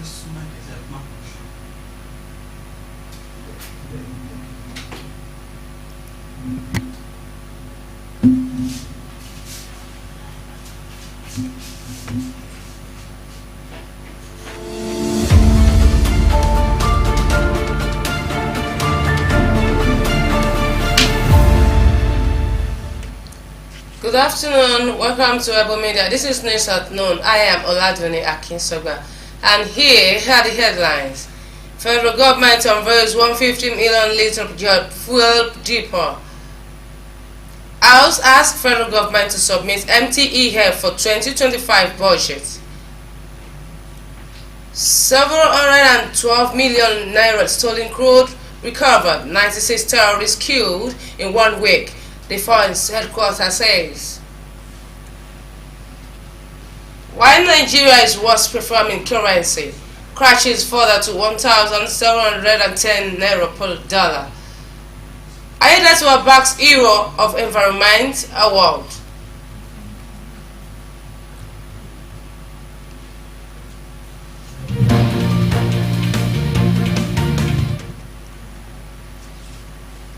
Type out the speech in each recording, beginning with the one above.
Good afternoon, welcome to EBO Media. This is News at Noon. I am Oladwini Akinsoga, and here are the headlines. Federal government unveils 150 million litre jet fuel depot. House asks federal government to submit MTEF for 2025 budget. 712 million naira stolen crude recovered. 96 terrorists killed in 1 week. Defense headquarters says. While Nigeria is worst performing currency, crashes further to 1,710 naira per dollar. Ayédètiwa backs Hero of Environment Award.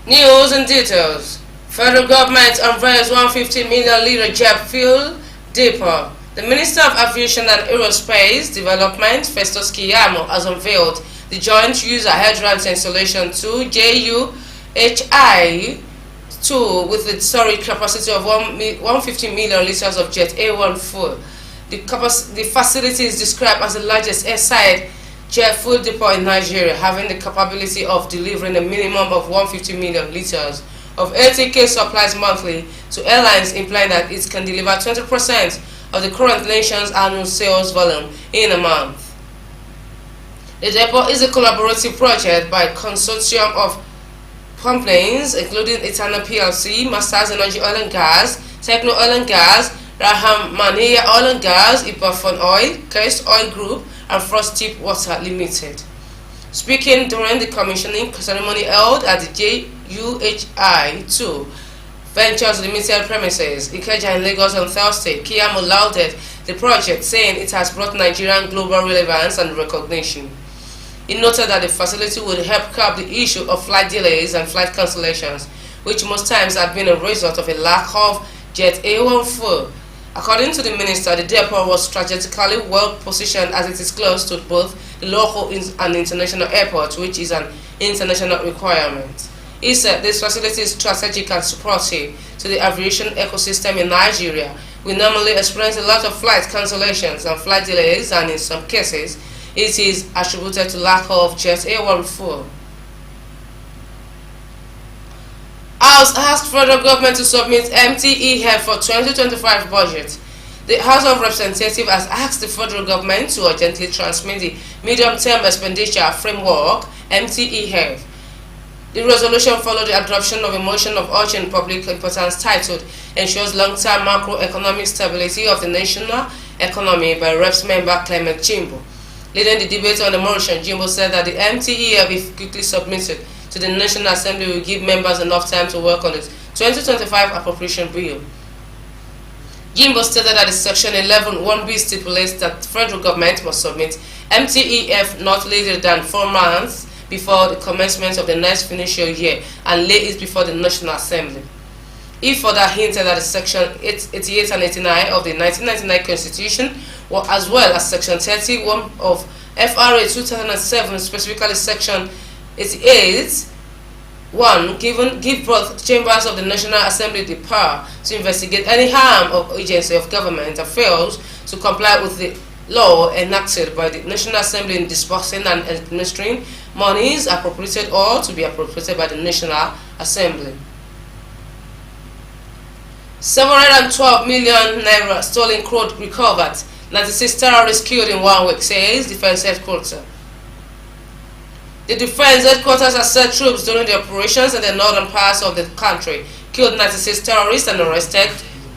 News and details. Federal government unveils 150 million litre jet fuel depot. The Minister of Aviation and Aerospace Development, Festus Keyamo, has unveiled the Joint User Hydrants Installation 2 JUHI-2 with the storage capacity of 150 million litres of Jet A1 fuel. The facility is described as the largest airside jet fuel depot in Nigeria, having the capability of delivering a minimum of 150 million litres of ATK supplies monthly to airlines, implying that it can deliver 20% of the current nation's annual sales volume in a month. The depot is a collaborative project by a consortium of companies including Etana PLC, Masters Energy Oil and Gas, Techno Oil and Gas, Rahmaniya Oil and Gas, Ibafon Oil, Coast Oil Group, and Frost Tip Water Limited. Speaking during the commissioning ceremony held at the JUHI-2 Ventures Limited premises, Ikeja in Lagos on Thursday, Keyamo lauded the project, saying it has brought Nigerian global relevance and recognition. He noted that the facility would help curb the issue of flight delays and flight cancellations, which most times have been a result of a lack of Jet A1 fuel. According to the minister, the depot was strategically well positioned as it is close to both the local and international airports, which is an international requirement. He said this facility is strategic and supportive to the aviation ecosystem in Nigeria. We normally experience a lot of flight cancellations and flight delays, and in some cases, it is attributed to lack of Jet A1 fuel. House asked federal government to submit MTEF for 2025 budget. The House of Representatives has asked the federal government to urgently transmit the medium-term expenditure framework (MTEF). The resolution followed the adoption of a motion of urgent public importance titled "Ensures Long-Term Macroeconomic Stability of the National Economy" by Reps member Clement Jimbo. Leading the debate on the motion, Jimbo said that the MTEF, if quickly submitted to the National Assembly, will give members enough time to work on the 2025 appropriation bill. Jimbo stated that the Section 11(1)(b) stipulates that the federal government must submit MTEF not later than 4 months before the commencement of the next financial year and lay it before the National Assembly. He further hinted that the Section 88 and 89 of the 1999 Constitution, as well as Section 31 of FRA 2007, specifically Section 88(1), give both chambers of the National Assembly the power to investigate any harm of agency of government that fails to comply with the law enacted by the National Assembly in disbursing and administering monies appropriated or to be appropriated by the National Assembly. 712 million naira stolen crude recovered. 96 terrorists killed in 1 week, says Defense Headquarters. The Defense Headquarters has said troops during the operations in the northern parts of the country killed 96 terrorists and arrested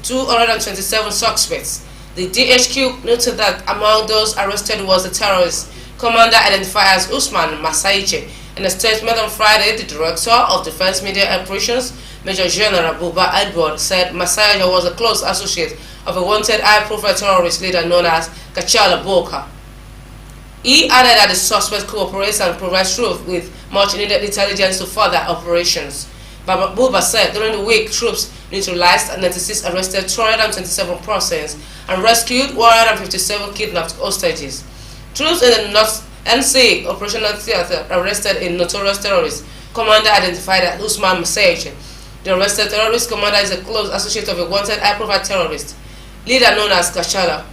227 suspects. The DHQ noted that among those arrested was the terrorist commander identified as Usman Masaiche. In a statement on Friday, the director of Defense Media Operations, Major General Buba Edward, said Masaiche was a close associate of a wanted high-profile terrorist leader known as Kachala Boka. He added that the suspect cooperates and provides troops with much needed intelligence to further operations. Buba said during the week troops neutralized 96 arrested 227 persons and rescued 157 kidnapped hostages. Troops in the North NC Operational Theater arrested a notorious terrorist commander identified as Usman Masaje. The arrested terrorist commander is a close associate of a wanted high-profile terrorist leader known as Kashala.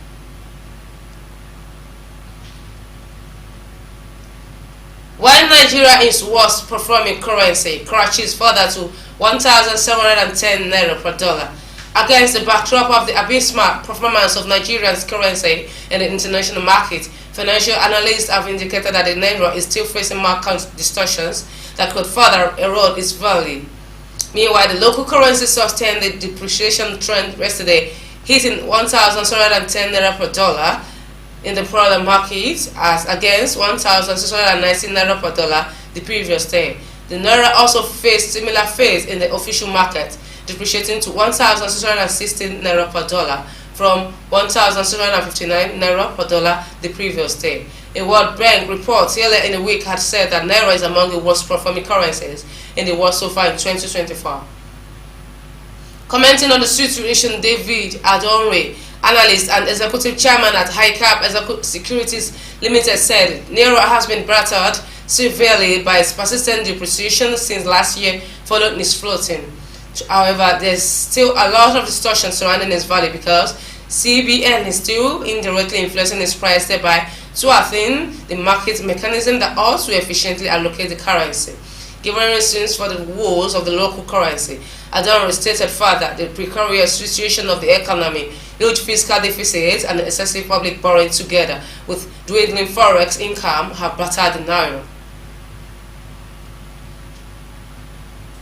While Nigeria is worst performing currency crashes further to 1,710 naira per dollar, against the backdrop of the abysmal performance of Nigeria's currency in the international market, financial analysts have indicated that the naira is still facing market distortions that could further erode its value. Meanwhile, the local currency sustained the depreciation trend yesterday, hitting 1,710 naira per dollar in the parallel market as against 1,619 naira per dollar the previous day. The naira also faced similar phase in the official market, depreciating to 1,616 naira per dollar from 1,659 naira per dollar the previous day. A World Bank report earlier in the week had said that naira is among the worst performing currencies in the world so far in 2024. Commenting on the situation, David Adonre, analyst and executive chairman at HiCap Securities Limited, said naira has been battered severely by its persistent depreciation since last year following its floating. However, there's still a lot of distortion surrounding its value because CBN is still indirectly influencing its price, thereby thwarting the market mechanism that also efficiently allocate the currency. Given reasons for the woes of the local currency, Adon stated further the precarious situation of the economy, huge fiscal deficits, and excessive public borrowing together with dwindling forex income have battered the naira.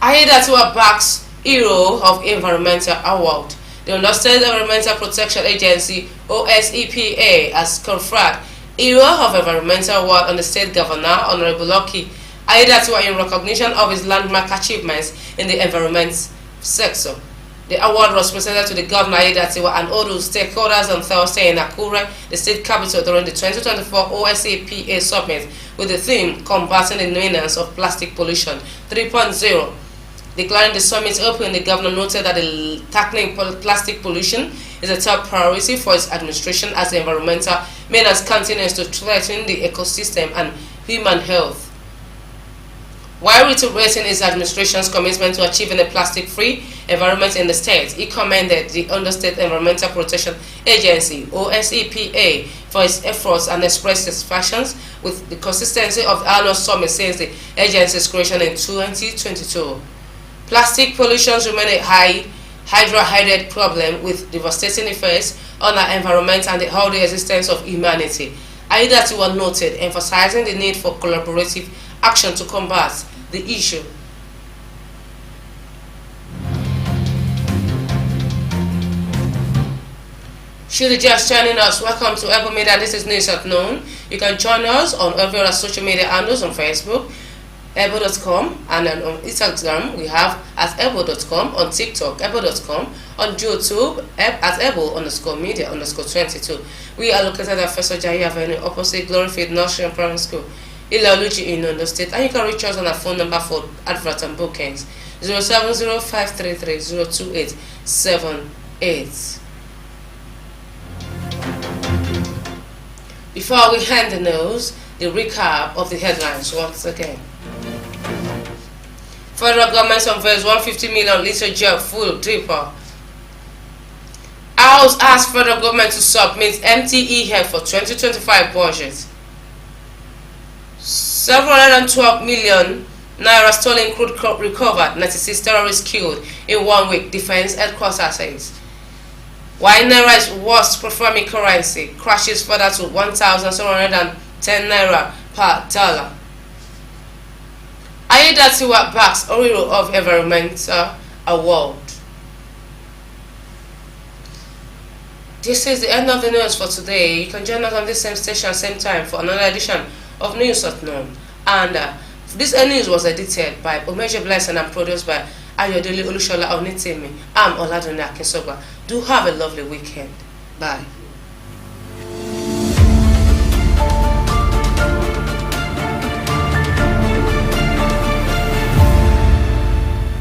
Ayedatua backs Hero of Environmental Award. The Ondo State Environmental Protection Agency (OSEPA) has conferred Hero of Environmental Award on the state governor, Honorable Lucky Ayedatua, in recognition of his landmark achievements in the environment sector. The award was presented to the governor Ayedatua and other stakeholders on Thursday in Akure, the state capital, during the 2024 OSEPA summit with the theme Combating the Nuisance of Plastic Pollution 3.0. Declaring the summit open, the governor noted that tackling plastic pollution is a top priority for his administration as the environmental menace continues to threaten the ecosystem and human health. While reiterating his administration's commitment to achieving a plastic-free environment in the state, he commended the Ondo State Environmental Protection Agency (OSEPA) for its efforts and expressed satisfaction with the consistency of the annual summit since the agency's creation in 2022. Plastic pollution remains a hydra-headed problem with devastating effects on our environment and the healthy existence of humanity. Ayedatua noted, emphasizing the need for collaborative action to combat the issue. Should you just joining us, welcome to EBO Media. This is News at Noon. You can join us on every other social media handles on Facebook, EBO.com, and on Instagram we have at EBO.com, on TikTok EBO.com, on YouTube at EBO_media_22. We are located at First Jai Avenue opposite Gloryfield Nursery and Primary School, Ilaoluchi in Ondo State, and you can reach us on our phone number for advert and bookings 07053302878. Before we hand the news, the recap of the headlines once again. Federal government unveils 150 million litre jet fuel dripper. House asks federal government to submit MTEF for 2025 budget. 712 million naira stolen crude recovered, 96 terrorists killed in 1 week, defense headquarters says. While naira is worst performing currency, crashes further to 1,710 naira per dollar. Ayedatua backs Hero of Environmental Award. This is the end of the news for today. You can join us on this same station, same time for another edition of News at Noon. And this news was edited by Omeje Blessing and produced by Ayodele Olushola Onitimi. I'm Oladune Akinsoba. Do have a lovely weekend. Bye.